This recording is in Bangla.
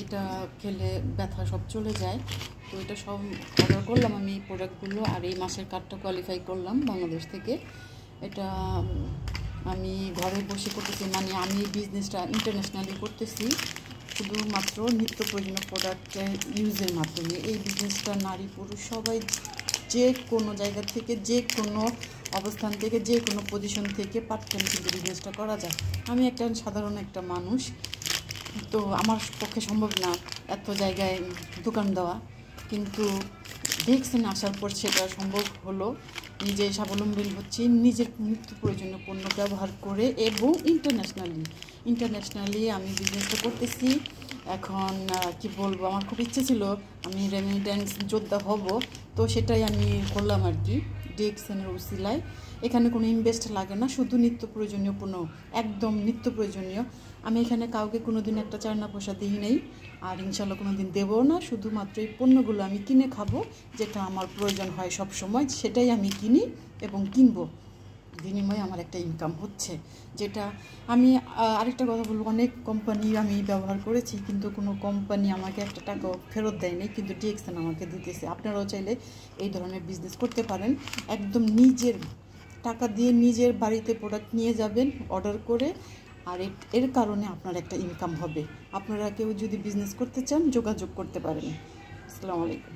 এটা খেলে ব্যথা সব চলে যায়। তো এটা সব অর্ডার করলাম আমি এই প্রোডাক্টগুলো, আর এই মাসের কার্ডটা কোয়ালিফাই করলাম বাংলাদেশ থেকে। এটা আমি ঘরে বসে করতেছি, মানে আমি বিজনেসটা ইন্টারন্যাশনালি করতেছি শুধুমাত্র নিত্য প্রয়োজনীয় প্রোডাক্ট ইউজের মাধ্যমে। এই বিজনেসটা নারী পুরুষ সবাই যে কোনো জায়গা থেকে, যে কোনো অবস্থান থেকে, যে কোনো পজিশন থেকে পার্ট টাইম কিন্তু বিজনেসটা করা যায়। আমি একটা সাধারণ একটা মানুষ, তো আমার পক্ষে সম্ভব না এত জায়গায় দোকান দেওয়া, কিন্তু ডিএক্সএনে আসার পর সেটা সম্ভব হলো। নিজে স্বাবলম্বী হচ্ছি নিজের নিত্য প্রয়োজনীয় পণ্য ব্যবহার করে, এবং ইন্টারন্যাশনালি আমি বিজনেসটা করতেছি। এখন কি বলবো, আমার খুব ইচ্ছে ছিল আমি রেমিটেন্স যোদ্ধা হব, তো সেটাই আমি করলাম আর কি ডিএক্সএনের উসিলায়। এখানে কোনো ইনভেস্ট লাগে না, শুধু নিত্য প্রয়োজনীয় পণ্য, একদম নিত্য প্রয়োজনীয়। আমি এখানে কাউকে কোনো দিন একটা চায়না পয়সা দিই নেই, আর ইনশাল্লাহ কোনো দিন দেবও না। শুধুমাত্র এই পণ্যগুলো আমি কিনে খাবো, যেটা আমার প্রয়োজন হয় সব সময় সেটাই আমি কিনি এবং কিনবো। বিনিময়ে আমার একটা ইনকাম হচ্ছে, যেটা আমি আরেকটা কথা বলবো, অনেক কোম্পানি আমি ব্যবহার করেছি কিন্তু কোনো কোম্পানি আমাকে একটা টাকাও ফেরত দেয়নি, কিন্তু ডিএক্সএন আমাকে দিতেছে। আপনারাও চাইলে এই ধরনের বিজনেস করতে পারেন, একদম নিজের টাকা দিয়ে নিজের বাড়িতে প্রোডাক্ট নিয়ে যাবেন অর্ডার করে, আর এর কারণে আপনার একটা ইনকাম হবে। আপনারা কেউ যদি বিজনেস করতে চান যোগাযোগ করতে পারেন। আসসালামু আলাইকুম।